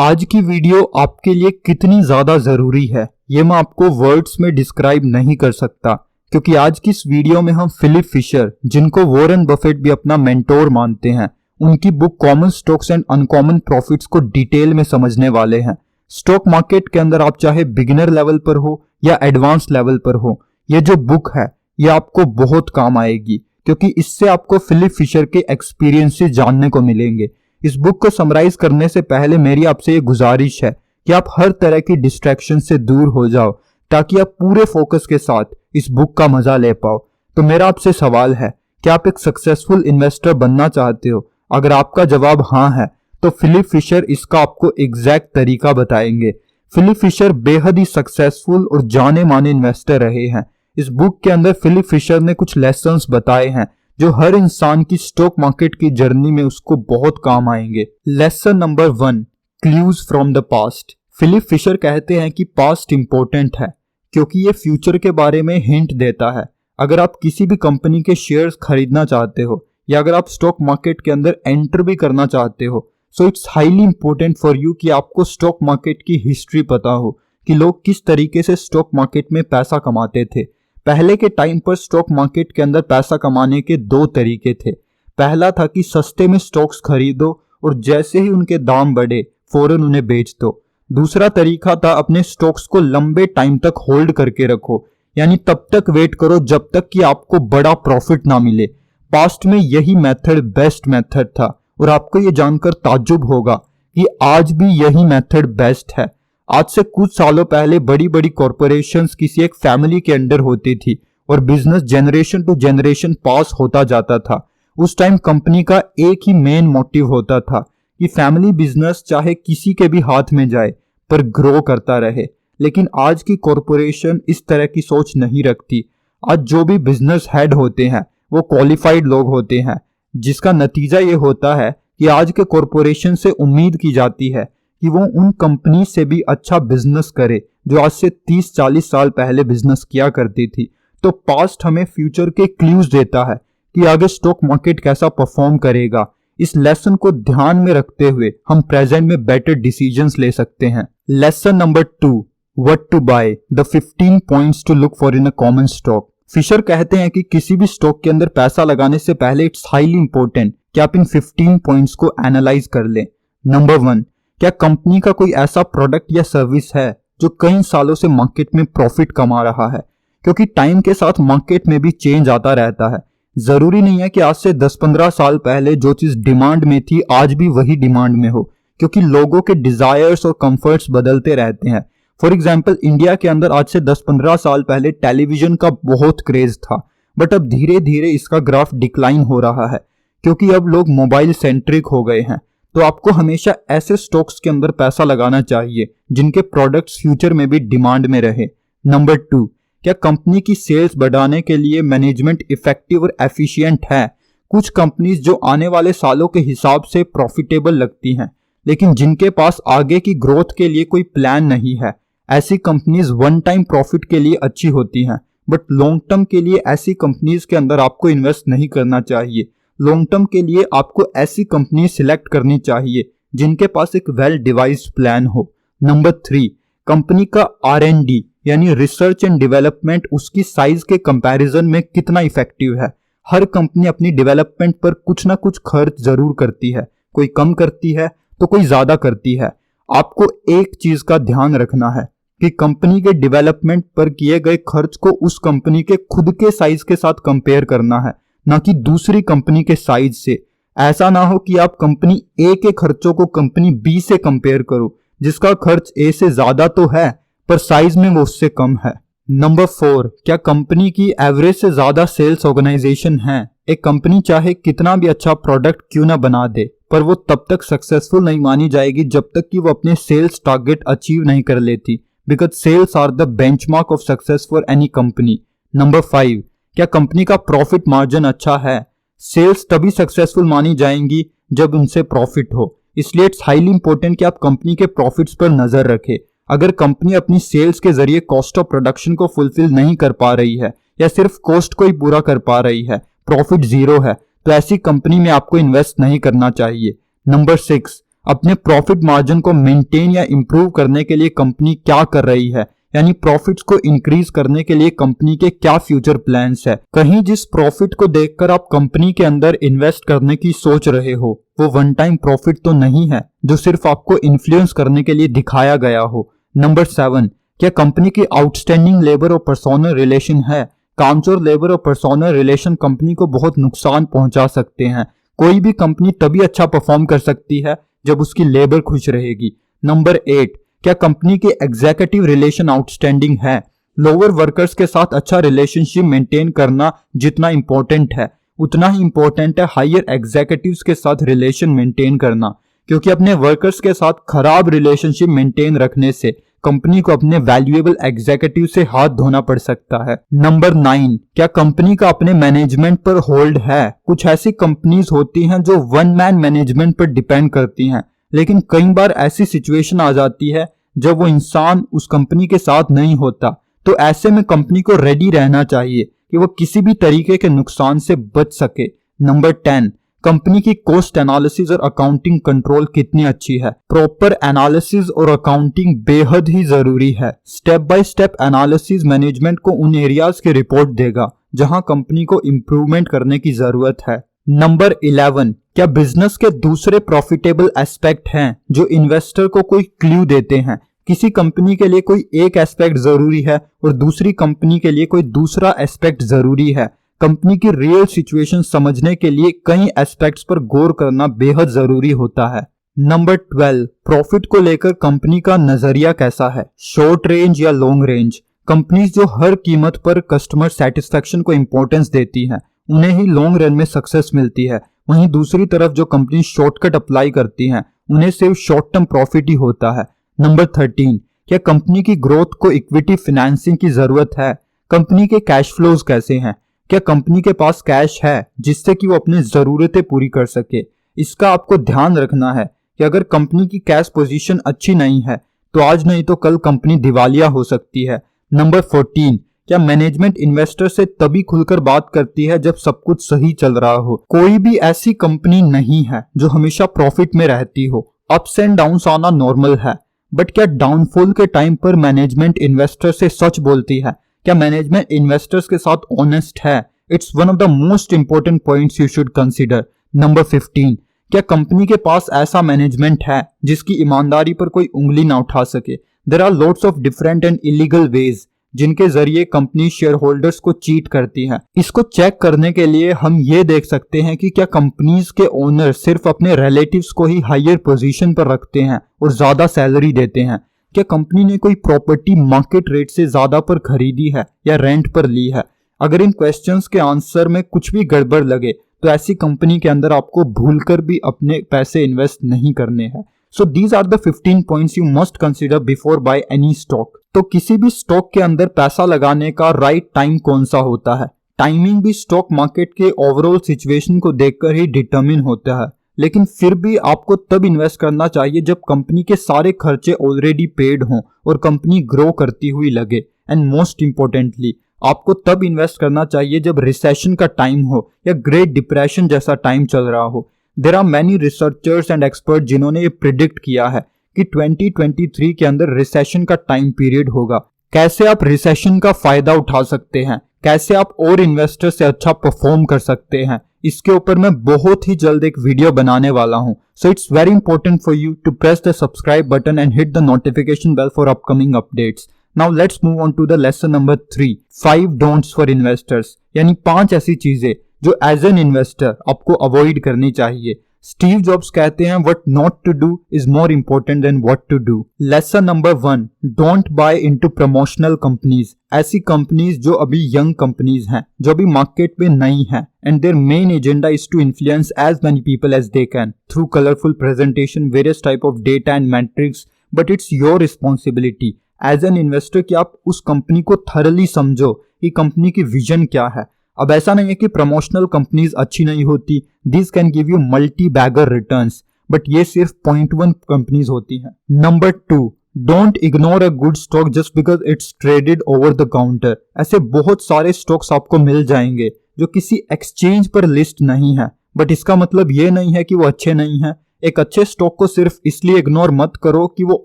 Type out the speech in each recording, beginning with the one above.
आज की वीडियो आपके लिए कितनी ज्यादा जरूरी है ये मैं आपको वर्ड्स में डिस्क्राइब नहीं कर सकता, क्योंकि आज की इस वीडियो में हम फिलिप फिशर, जिनको वॉरेन बफेट भी अपना मेंटोर मानते हैं, उनकी book common stocks and uncommon profits को डिटेल में समझने वाले हैं। स्टॉक मार्केट के अंदर आप चाहे बिगिनर लेवल पर हो या एडवांस लेवल पर हो, ये जो बुक है ये आपको बहुत काम आएगी, क्योंकि इससे आपको फिलिप फिशर के एक्सपीरियंसेस जानने को मिलेंगे। इस बुक को समराइज करने से पहले मेरी आपसे ये गुजारिश है कि आप हर तरह की डिस्ट्रैक्शन से दूर हो जाओ, ताकि आप पूरे फोकस के साथ इस बुक का मजा ले पाओ। तो मेरा आपसे सवाल है कि आप एक सक्सेसफुल इन्वेस्टर बनना चाहते हो? अगर आपका जवाब हाँ है तो फिलिप फिशर इसका आपको एग्जैक्ट तरीका बताएंगे। फिलिप फिशर बेहद ही सक्सेसफुल और जाने माने इन्वेस्टर रहे हैं। इस बुक के अंदर फिलिप फिशर ने कुछ लेसन्स बताए हैं जो हर इंसान की स्टॉक मार्केट की जर्नी में उसको बहुत काम आएंगे। Lesson number 1, clues from the past. Philip Fisher कहते हैं कि पास्ट इंपॉर्टेंट है क्योंकि ये फ्यूचर के बारे में हिंट देता है। अगर आप किसी भी कंपनी के शेयर्स खरीदना चाहते हो या अगर आप स्टॉक मार्केट के अंदर एंटर भी करना चाहते हो, so it's highly important for you कि आपको स्टॉक मार्केट की हिस्ट्री पता हो कि लोग किस तरीके से स्टॉक मार्केट में पैसा कमाते थे। पहले के टाइम पर स्टॉक मार्केट के अंदर पैसा कमाने के 2 तरीके थे। पहला था कि सस्ते में स्टॉक्स खरीदो और जैसे ही उनके दाम बढ़े फौरन उन्हें बेच दो। दूसरा तरीका था अपने स्टॉक्स को लंबे टाइम तक होल्ड करके रखो, यानी तब तक वेट करो जब तक कि आपको बड़ा प्रॉफिट ना मिले। पास्ट में यही मेथड बेस्ट मेथड था और आपको ये जानकर ताज्जुब होगा कि आज भी यही मेथड बेस्ट है। आज से कुछ सालों पहले बड़ी बड़ी कॉरपोरेशंस किसी एक फैमिली के अंडर होती थी और business generation to generation pass होता जाता था। उस टाइम कंपनी का एक ही मेन मोटिव होता था कि फैमिली बिजनेस चाहे किसी के भी हाथ में जाए पर ग्रो करता रहे। लेकिन आज की कॉरपोरेशन इस तरह की सोच नहीं रखती। आज जो भी बिजनेस हेड होते हैं वो क्वालिफाइड लोग होते हैं, जिसका नतीजा ये होता है कि आज के कॉरपोरेशन से उम्मीद की जाती है कि वो उन कंपनी से भी अच्छा बिजनेस करे जो आज से 30-40 साल पहले बिजनेस किया करती थी। तो पास्ट हमें फ्यूचर के क्लूज देता है कि आगे स्टॉक मार्केट कैसा परफॉर्म करेगा। इस लेसन को ध्यान में रखते हुए हम प्रेजेंट में बेटर डिसीजंस ले सकते हैं। Lesson number 2, what to buy, the 15 points to look for in a common stock. Fisher कहते हैं कि किसी भी स्टॉक के अंदर पैसा लगाने से पहले इट्स हाईली इंपॉर्टेंट कि आप इन 15 पॉइंट्स को एनालाइज कर लें। नंबर 1, क्या कंपनी का कोई ऐसा प्रोडक्ट या सर्विस है जो कई सालों से मार्केट में प्रॉफिट कमा रहा है? क्योंकि टाइम के साथ मार्केट में भी चेंज आता रहता है। जरूरी नहीं है कि आज से 10-15 साल पहले जो चीज डिमांड में थी आज भी वही डिमांड में हो, क्योंकि लोगों के डिजायर्स और कंफर्ट्स बदलते रहते हैं। फॉर एग्जाम्पल, इंडिया के अंदर आज से 10-15 साल पहले टेलीविजन का बहुत क्रेज था, बट अब धीरे धीरे इसका ग्राफ डिक्लाइन हो रहा है क्योंकि अब लोग मोबाइल सेंट्रिक हो गए हैं। तो आपको हमेशा ऐसे स्टॉक्स के अंदर पैसा लगाना चाहिए जिनके प्रोडक्ट्स फ्यूचर में भी डिमांड में रहे। नंबर 2, क्या कंपनी की सेल्स बढ़ाने के लिए मैनेजमेंट इफेक्टिव और एफिशिएंट है? कुछ कंपनीज जो आने वाले सालों के हिसाब से प्रॉफिटेबल लगती हैं, लेकिन जिनके पास आगे की ग्रोथ के लिए कोई प्लान नहीं है। ऐसी कंपनीज वन टाइम प्रॉफिट के लिए अच्छी होती हैं, बट लॉन्ग टर्म के लिए ऐसी कंपनीज के अंदर आपको इन्वेस्ट नहीं करना चाहिए। लॉन्ग टर्म के लिए आपको ऐसी कंपनी सिलेक्ट करनी चाहिए जिनके पास एक वेल डिवाइस्ड प्लान हो। नंबर 3, कंपनी का R&D यानी रिसर्च एंड डेवलपमेंट उसकी साइज के कंपैरिजन में कितना इफेक्टिव है। हर कंपनी अपनी डेवलपमेंट पर कुछ ना कुछ खर्च जरूर करती है, कोई कम करती है तो कोई ज्यादा करती है। आपको एक चीज का ध्यान रखना है कि कंपनी के डेवलपमेंट पर किए गए खर्च को उस कंपनी के खुद के साइज के साथ कंपेयर करना है, ना कि दूसरी कंपनी के साइज से। ऐसा ना हो कि आप कंपनी ए के खर्चों को कंपनी बी से कंपेयर करो, जिसका खर्च ए से ज्यादा तो है पर साइज में वो उससे कम है। नंबर 4, क्या कंपनी की एवरेज से ज्यादा सेल्स ऑर्गेनाइजेशन है? एक कंपनी चाहे कितना भी अच्छा प्रोडक्ट क्यों ना बना दे, पर वो तब तक सक्सेसफुल नहीं मानी जाएगी जब तक कि वो अपने सेल्स टारगेट अचीव नहीं कर लेती, because sales are the benchmark of success for any company. Number 5, क्या कंपनी का प्रॉफिट मार्जिन अच्छा है? सेल्स तभी सक्सेसफुल मानी जाएंगी जब उनसे प्रॉफिट हो, इसलिए इट्स हाईली इंपॉर्टेंट कि आप कंपनी के प्रॉफिट्स पर नजर रखें। अगर कंपनी अपनी सेल्स के जरिए कॉस्ट ऑफ प्रोडक्शन को फुलफिल नहीं कर पा रही है या सिर्फ कॉस्ट को ही पूरा कर पा रही है, प्रॉफिट 0 है, तो ऐसी कंपनी में आपको इन्वेस्ट नहीं करना चाहिए। नंबर 6, अपने प्रॉफिट मार्जिन को मेंटेन या इंप्रूव करने के लिए कंपनी क्या कर रही है, यानी प्रॉफिट्स को इंक्रीज करने के लिए कंपनी के क्या फ्यूचर प्लान्स है। कहीं जिस प्रॉफिट को देखकर आप कंपनी के अंदर इन्वेस्ट करने की सोच रहे हो वो वन टाइम प्रॉफिट तो नहीं है जो सिर्फ आपको इन्फ्लुएंस करने के लिए दिखाया गया हो। नंबर 7, क्या कंपनी की आउटस्टैंडिंग लेबर और पर्सोनल रिलेशन है। कामचोर लेबर और पर्सोनल रिलेशन कंपनी को बहुत नुकसान पहुंचा सकते हैं। कोई भी कंपनी तभी अच्छा परफॉर्म कर सकती है जब उसकी लेबर खुश रहेगी। नंबर 8, क्या कंपनी के एग्जीक्यूटिव रिलेशन आउटस्टैंडिंग है। लोअर वर्कर्स के साथ अच्छा रिलेशनशिप मेंटेन करना जितना इंपॉर्टेंट है उतना ही इंपॉर्टेंट है हायर एग्जीक्यूटिव्स के साथ रिलेशन मेंटेन करना, क्योंकि अपने वर्कर्स के साथ खराब रिलेशनशिप मेंटेन रखने से कंपनी को अपने वैल्यूएबल एग्जीक्यूटिव से हाथ धोना पड़ सकता है। नंबर 9, क्या कंपनी का अपने मैनेजमेंट पर होल्ड है। कुछ ऐसी कंपनीज होती हैं जो वन मैन मैनेजमेंट पर डिपेंड करती हैं, लेकिन कई बार ऐसी सिचुएशन आ जाती है जब वो इंसान उस कंपनी के साथ नहीं होता, तो ऐसे में कंपनी को रेडी रहना चाहिए कि वो किसी भी तरीके के नुकसान से बच सके। नंबर 10, कंपनी की कॉस्ट एनालिसिस और अकाउंटिंग कंट्रोल कितनी अच्छी है। प्रॉपर एनालिसिस और अकाउंटिंग बेहद ही जरूरी है। Step by step analysis management को उन एरियाज की रिपोर्ट देगा जहां कंपनी को इंप्रूवमेंट करने की जरूरत है। नंबर 11, क्या बिजनेस के दूसरे प्रॉफिटेबल एस्पेक्ट हैं जो इन्वेस्टर को कोई क्लू देते हैं। किसी कंपनी के लिए कोई एक एस्पेक्ट जरूरी है और दूसरी कंपनी के लिए कोई दूसरा एस्पेक्ट जरूरी है। कंपनी की रियल सिचुएशन समझने के लिए कई एस्पेक्ट्स पर गौर करना बेहद जरूरी होता है। नंबर 12, प्रॉफिट को लेकर कंपनी का नजरिया कैसा है। शॉर्ट रेंज या लॉन्ग रेंज। कंपनीज जो हर कीमत पर कस्टमर सेटिस्फेक्शन को इंपॉर्टेंस देती हैं उन्हें ही लॉन्ग रन में सक्सेस मिलती है। वहीं दूसरी तरफ जो कंपनी शॉर्टकट अप्लाई करती हैं उन्हें सिर्फ शॉर्ट टर्म प्रॉफिट ही होता है। नंबर 13, क्या कंपनी की ग्रोथ को इक्विटी फाइनेंसिंग की जरूरत है। कंपनी के कैश फ्लोज कैसे हैं। क्या कंपनी के पास कैश है जिससे कि वो अपनी जरूरतें पूरी कर सके। इसका आपको ध्यान रखना है कि अगर कंपनी की कैश पोजीशन अच्छी नहीं है तो आज नहीं तो कल कंपनी दिवालिया हो सकती है। नंबर 14, क्या मैनेजमेंट इन्वेस्टर से तभी खुलकर बात करती है जब सब कुछ सही चल रहा हो। कोई भी ऐसी कंपनी नहीं है जो हमेशा प्रॉफिट में रहती हो। अप्स एंड डाउन्स आना नॉर्मल है, बट क्या डाउनफॉल के टाइम पर मैनेजमेंट इन्वेस्टर से सच बोलती है। क्या मैनेजमेंट इन्वेस्टर्स के साथ ऑनेस्ट है। It's one of the most important points you should consider. Number 15, क्या कंपनी के पास ऐसा मैनेजमेंट है जिसकी ईमानदारी पर कोई उंगली ना उठा सके। There are lots of different and illegal ways जिनके जरिए कंपनी शेयर होल्डर्स को चीट करती है। इसको चेक करने के लिए हम ये देख सकते हैं कि क्या कंपनीज के ओनर सिर्फ अपने रिलेटिव्स को ही हायर पोजीशन पर रखते हैं और ज्यादा सैलरी देते हैं। क्या कंपनी ने कोई प्रॉपर्टी मार्केट रेट से ज्यादा पर खरीदी है या रेंट पर ली है। अगर इन क्वेश्चंस के आंसर में कुछ भी गड़बड़ लगे तो ऐसी कंपनी के अंदर आपको भूलकर भी अपने पैसे इन्वेस्ट नहीं करने हैं। So these are the 15 points you must consider before buy any stock. तो किसी भी स्टॉक के अंदर पैसा लगाने का राइट टाइम कौन सा होता है। टाइमिंग भी स्टॉक मार्केट के ओवरऑल सिचुएशन को देखकर ही डिटरमिन होता है, लेकिन फिर भी आपको तब इन्वेस्ट करना चाहिए जब कंपनी के सारे खर्चे ऑलरेडी पेड हों और कंपनी ग्रो करती हुई लगे। एंड मोस्ट इंपॉर्टेंटली आपको तब इन्वेस्ट करना चाहिए जब रिसेशन का टाइम हो या ग्रेट डिप्रेशन जैसा टाइम चल रहा हो। There are many researchers and expert जिन्होंने ये प्रिडिक्ट किया है कि 2023 के अंदर रिसेशन का टाइम पीरियड होगा। कैसे आप रिसेशन का फायदा उठा सकते हैं, कैसे आप और इन्वेस्टर से अच्छा परफॉर्म कर सकते हैं, इसके ऊपर मैं बहुत ही जल्द एक वीडियो बनाने वाला हूं। So it's very important for you to press the subscribe button and hit the notification bell for upcoming updates. Now let's move on to the lesson number 3, 5 don'ts for investors, यानी 5 ऐसी चीजें जो as an investor आपको avoid करनी चाहिए। Steve Jobs कहते हैं what not to do is more important than what to do. Lesson number 1, don't buy into promotional companies. ऐसी कंपनीज जो अभी यंग कंपनीज हैं, जो अभी मार्केट में नई हैं, and their main agenda is to influence as many people as they can through colourful presentation, various type of data and metrics. But it's your responsibility as an investor कि आप उस company को thoroughly समझो कि company की vision क्या है। अब ऐसा नहीं है कि प्रमोशनल कंपनीज अच्छी नहीं होती, this can give you multibagger returns, but ये सिर्फ 0.1 कंपनीज होती हैं। Number 2, don't ignore a good stock just because it's traded over the counter. ऐसे बहुत सारे स्टॉक्स आपको मिल जाएंगे जो किसी एक्सचेंज पर लिस्ट नहीं है, बट इसका मतलब ये नहीं है कि वो अच्छे नहीं है। एक अच्छे स्टॉक को सिर्फ इसलिए इग्नोर मत करो कि वो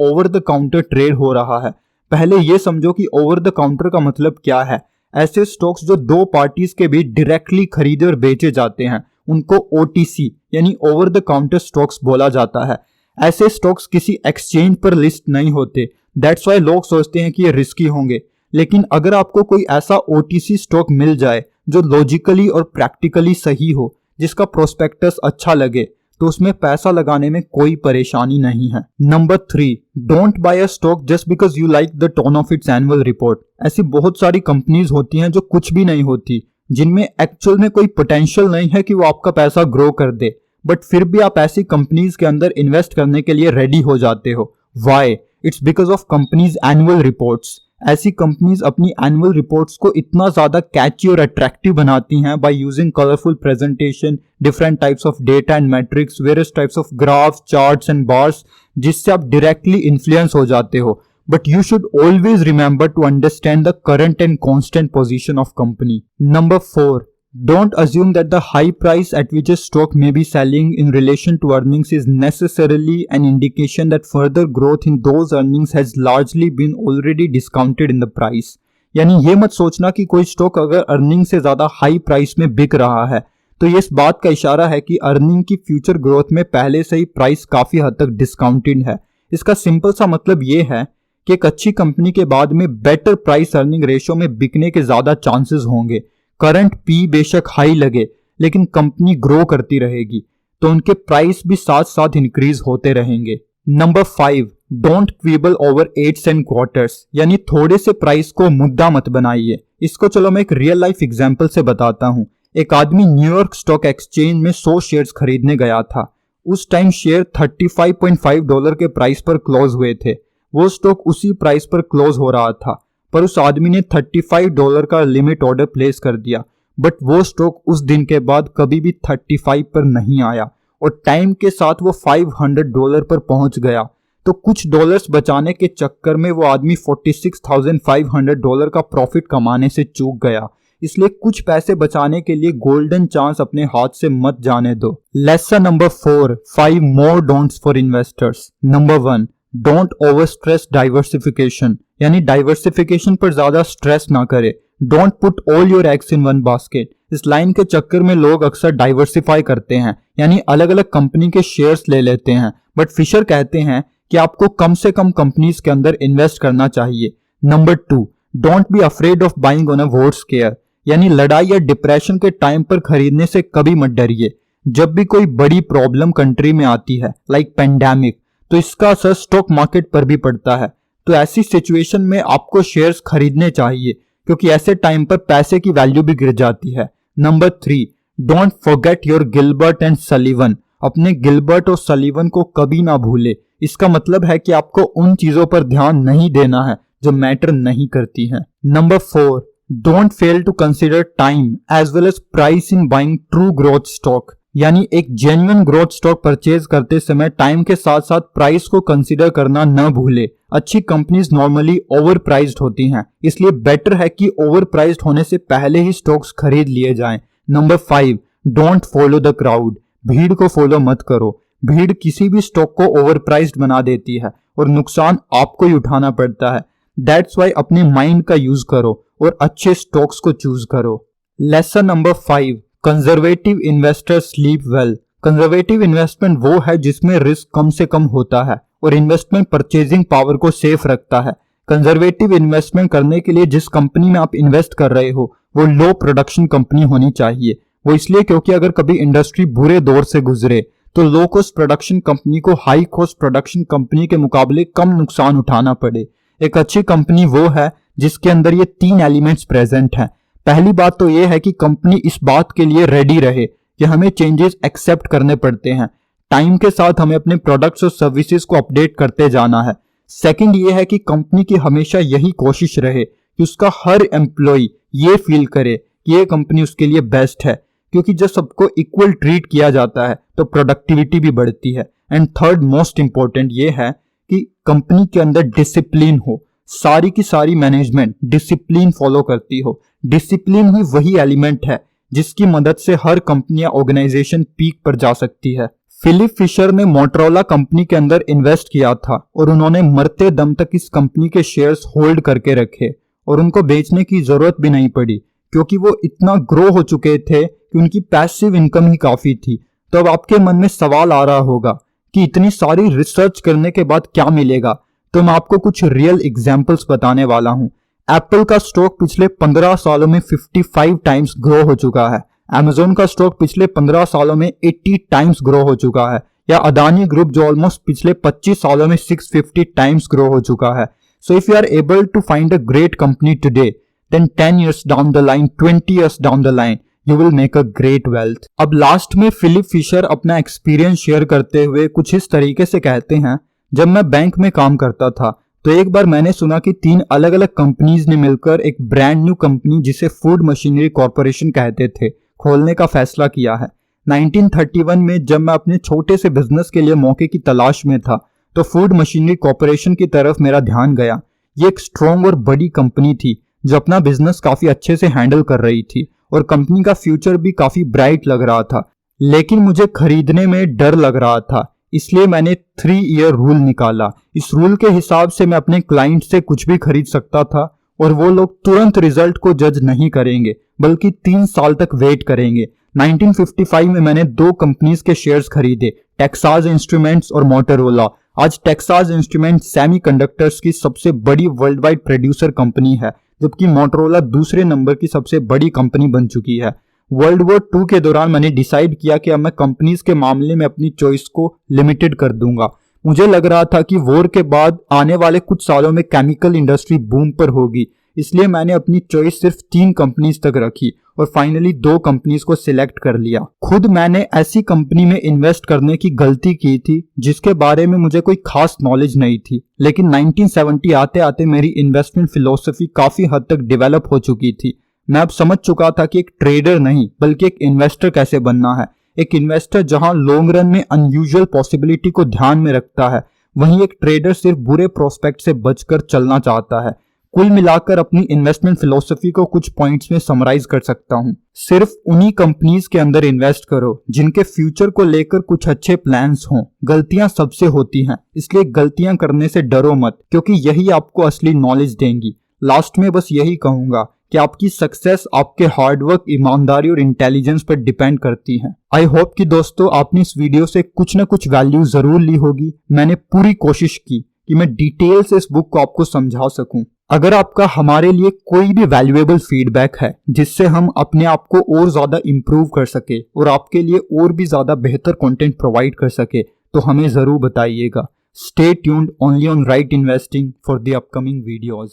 ओवर द काउंटर ट्रेड हो रहा है। पहले ये समझो कि ओवर द काउंटर का मतलब क्या है। ऐसे स्टॉक्स जो दो पार्टीज के बीच डायरेक्टली खरीदे और बेचे जाते हैं उनको OTC यानी ओवर द काउंटर स्टॉक्स बोला जाता है। ऐसे स्टॉक्स किसी एक्सचेंज पर लिस्ट नहीं होते, दैट्स वाई लोग सोचते हैं कि ये रिस्की होंगे। लेकिन अगर आपको कोई ऐसा OTC स्टॉक मिल जाए जो लॉजिकली और प्रैक्टिकली सही हो, जिसका प्रोस्पेक्टस अच्छा लगे, तो उसमें पैसा लगाने में कोई परेशानी नहीं है। Number 3, don't buy a stock just because you like the tone of its annual report. ऐसी बहुत सारी कंपनीज होती हैं जो कुछ भी नहीं होती, जिनमें एक्चुअल में कोई पोटेंशियल नहीं है कि वो आपका पैसा ग्रो कर दे, बट फिर भी आप ऐसी कंपनीज के अंदर इन्वेस्ट करने के लिए रेडी हो जाते हो। Why? It's because of companies annual reports. ऐसी कंपनीज अपनी एनुअल रिपोर्ट्स को इतना ज्यादा कैची और अट्रैक्टिव बनाती हैं by using colourful presentation, different types of data and metrics, various types of graphs, charts and bars, जिससे आप डायरेक्टली इन्फ्लुएंस हो जाते हो। But you should always remember to understand the current and constant position of company. Number 4, don't assume that the high price at which a stock may be selling in relation to earnings is necessarily an indication that further growth in those earnings has largely been already discounted in the price. यानी ये मत सोचना कि कोई stock अगर earning से ज्यादा high price में बिक रहा है तो ये इस बात का इशारा है कि अर्निंग की फ्यूचर ग्रोथ में पहले से ही प्राइस काफी हद तक डिस्काउंटेड है। इसका सिंपल सा मतलब ये है कि एक अच्छी कंपनी के बाद में बेटर प्राइस अर्निंग रेशियो में बिकने के ज्यादा चांसेस होंगे। करंट पी बेशक हाई लगे लेकिन कंपनी ग्रो करती रहेगी तो उनके प्राइस भी साथ साथ इंक्रीज होते रहेंगे। Number 5, don't quibble over 8 and quarters, यानी थोड़े से प्राइस को मुद्दा मत बनाइए। इसको चलो मैं एक रियल लाइफ एग्जांपल से बताता हूं। एक आदमी न्यूयॉर्क स्टॉक एक्सचेंज में 100 शेयर्स खरीदने गया था। उस टाइम शेयर $35.5 के प्राइस पर क्लोज हुए थे। वो स्टॉक उसी प्राइस पर क्लोज हो रहा था, पर उस आदमी ने $35 का लिमिट ऑर्डर प्लेस कर दिया, बट वो स्टॉक उस दिन के बाद कभी भी 35 पर नहीं आया और टाइम के साथ वो $500 पर पहुंच गया। तो कुछ डॉलर्स बचाने के चक्कर में वो आदमी $46,500 का प्रॉफिट कमाने से चूक गया। इसलिए कुछ पैसे बचाने के लिए गोल्डन चांस अपने हाथ से मत जाने दो। Lesson number 4, 5 more don'ts for investors. Number 1, don't over stress diversification, यानी डाइवर्सिफिकेशन पर ज्यादा स्ट्रेस ना करे। Don't put all your eggs in one basket. इस लाइन के चक्कर में लोग अक्सर डाइवर्सिफाई करते हैं, यानी अलग अलग कंपनी के शेयर्स ले लेते हैं, बट फिशर कहते हैं कि आपको कम से कम कंपनीज के अंदर इन्वेस्ट करना चाहिए। Number 2, don't be afraid of buying on a war square, यानी लड़ाई या डिप्रेशन के टाइम पर खरीदने से कभी मत डरिए। जब भी कोई बड़ी प्रॉब्लम कंट्री में आती है लाइक पेंडेमिक, तो इसका असर स्टॉक मार्केट पर भी पड़ता है। तो ऐसी सिचुएशन में आपको शेयर्स खरीदने चाहिए क्योंकि ऐसे टाइम पर पैसे की वैल्यू भी गिर जाती है। Number 3, don't forget your Gilbert and Sullivan. अपने गिलबर्ट और सलीवन को कभी ना भूले। इसका मतलब है कि आपको उन चीजों पर ध्यान नहीं देना है जो मैटर नहीं करती हैं। Number 4, don't fail to consider time as well as price in buying true growth stock, यानी एक जेन्युइन ग्रोथ स्टॉक परचेज करते समय टाइम के साथ साथ प्राइस को कंसीडर करना न भूले। अच्छी कंपनीज नॉर्मली ओवर प्राइस्ड होती हैं, इसलिए बेटर है कि ओवर प्राइस्ड होने से पहले ही स्टॉक्स खरीद लिए जाएं। Number 5, don't follow the crowd. भीड़ को फॉलो मत करो। भीड़ किसी भी स्टॉक को ओवर प्राइस्ड बना देती है और नुकसान आपको ही उठाना पड़ता है। दैट्स वाई अपने माइंड का यूज करो और अच्छे स्टॉक्स को चूज करो। Lesson number 5, conservative investor sleep well. Conservative investment वो है जिसमें रिस्क कम से कम होता है और इन्वेस्टमेंट परचेजिंग पावर को सेफ रखता है। कंजर्वेटिव इन्वेस्टमेंट करने के लिए जिस कंपनी में आप इन्वेस्ट कर रहे हो वो लो प्रोडक्शन कंपनी होनी चाहिए। वो इसलिए क्योंकि अगर कभी इंडस्ट्री बुरे दौर से गुजरे तो लो कॉस्ट प्रोडक्शन कंपनी को हाई कॉस्ट प्रोडक्शन कंपनी के मुकाबले कम नुकसान उठाना पड़े। एक अच्छी कंपनी वो है जिसके अंदर ये 3 एलिमेंट्स प्रेजेंट हैं। पहली बात तो ये है कि कंपनी इस बात के लिए रेडी रहे कि हमें चेंजेस एक्सेप्ट करने पड़ते हैं। टाइम के साथ हमें अपने प्रोडक्ट्स और सर्विसेज को अपडेट करते जाना है। सेकंड ये है कि कंपनी की हमेशा यही कोशिश रहे कि उसका हर एम्प्लॉय ये फील करे कि ये कंपनी उसके लिए बेस्ट है, क्योंकि जब सबको इक्वल ट्रीट किया जाता है तो प्रोडक्टिविटी भी बढ़ती है। एंड थर्ड मोस्ट इंपॉर्टेंट ये है कि कंपनी के अंदर डिसिप्लिन हो। सारी की सारी मैनेजमेंट डिसिप्लिन फॉलो करती हो। डिसिप्लिन ही वही एलिमेंट है जिसकी मदद से हर कंपनी या ऑर्गेनाइजेशन पीक पर जा सकती है। फिलिप फिशर ने मोटरोला कंपनी के अंदर इन्वेस्ट किया था और उन्होंने मरते दम तक इस कंपनी के शेयर्स होल्ड करके रखे और उनको बेचने की जरूरत भी नहीं पड़ी क्योंकि वो इतना ग्रो हो चुके थे कि उनकी पैसिव इनकम ही काफी थी। तो अब आपके मन में सवाल आ रहा होगा कि इतनी सारी रिसर्च करने के बाद क्या मिलेगा। तो मैं आपको कुछ रियल एग्जांपल्स बताने वाला हूं। एप्पल का स्टॉक पिछले 15 सालों में 55 टाइम्स ग्रो हो चुका है। Amazon का स्टॉक पिछले 15 सालों में 80 टाइम्स ग्रो हो चुका है। या अदानी ग्रुप जो ऑलमोस्ट पिछले 25 सालों में 650 टाइम्स ग्रो हो चुका है। So if you are able to find a great company today, then 10 years down the line, 20 years down the line, you will make a great wealth। अब लास्ट में Philip Fisher अपना experience share करते हुए कुछ इस तरीके से कहते हैं, जब मैं बैंक में काम करता था तो एक बार मैंने सुना कि 3 अलग अलग कंपनीज ने मिलकर एक ब्रांड न्यू कंपनी जिसे फूड मशीनरी कॉर्पोरेशन कहते थे खोलने का फैसला किया है। 1931 में जब मैं अपने छोटे से बिजनेस के लिए मौके की तलाश में था तो फूड मशीनरी कॉर्पोरेशन की तरफ मेरा ध्यान गया। ये एक स्ट्रॉन्ग और बड़ी कंपनी थी जो अपना बिजनेस काफी अच्छे से हैंडल कर रही थी और कंपनी का फ्यूचर भी काफी ब्राइट लग रहा था। लेकिन मुझे खरीदने में डर लग रहा था, इसलिए मैंने 3 year रूल निकाला। इस रूल के हिसाब से मैं अपने क्लाइंट से कुछ भी खरीद सकता था और वो लोग तुरंत रिजल्ट को जज नहीं करेंगे बल्कि 3 साल तक वेट करेंगे। 1955 में मैंने 2 कंपनीज के शेयर्स खरीदे, टेक्सास इंस्ट्रूमेंट्स और मोटोरोला। आज टेक्सास इंस्ट्रूमेंट्स सेमीकंडक्टर्स की सबसे बड़ी वर्ल्ड वाइड प्रोड्यूसर कंपनी है, जबकि मोटोरोला दूसरे नंबर की सबसे बड़ी कंपनी बन चुकी है। वर्ल्ड वॉर 2 के दौरान मैंने डिसाइड किया कि अब मैं कंपनीज के मामले में अपनी चॉइस को लिमिटेड कर दूंगा। मुझे लग रहा था कि वॉर के बाद आने वाले कुछ सालों में केमिकल इंडस्ट्री बूम पर होगी, इसलिए मैंने अपनी चॉइस सिर्फ 3 कंपनीज तक रखी और फाइनली 2 कंपनीज को सिलेक्ट कर लिया। खुद मैंने ऐसी कंपनी में इन्वेस्ट करने की गलती की थी जिसके बारे में मुझे कोई खास नॉलेज नहीं थी, लेकिन 1970 आते आते मेरी इन्वेस्टमेंट फिलोसफी काफी हद तक डेवलप हो चुकी थी। मैं अब समझ चुका था कि एक ट्रेडर नहीं बल्कि एक इन्वेस्टर कैसे बनना है। एक इन्वेस्टर जहां लॉन्ग रन में अनयूजुअल पॉसिबिलिटी को ध्यान में रखता है, वहीं एक ट्रेडर सिर्फ बुरे प्रोस्पेक्ट से बचकर चलना चाहता है। कुल मिलाकर अपनी इन्वेस्टमेंट फिलोसफी को कुछ पॉइंट्स में समराइज कर सकता हूं। सिर्फ उन्हीं कंपनीज के अंदर इन्वेस्ट करो जिनके फ्यूचर को लेकर कुछ अच्छे प्लान्स हों। गलतियां सबसे होती हैं, इसलिए गलतियां करने से डरो मत, क्योंकि यही आपको असली नॉलेज देंगी। लास्ट में बस यही कहूंगा कि आपकी सक्सेस आपके हार्डवर्क, ईमानदारी और इंटेलिजेंस पर डिपेंड करती है। आई होप कि दोस्तों आपने इस वीडियो से कुछ न कुछ वैल्यू जरूर ली होगी। मैंने पूरी कोशिश की कि मैं डिटेल से इस बुक को आपको समझा सकूं। अगर आपका हमारे लिए कोई भी वैल्यूएबल फीडबैक है जिससे हम अपने आप को और ज्यादा इंप्रूव कर सके और आपके लिए और भी ज्यादा बेहतर कंटेंट प्रोवाइड कर सके, तो हमें जरूर बताइएगा। Stay tuned only on right investing for the upcoming videos.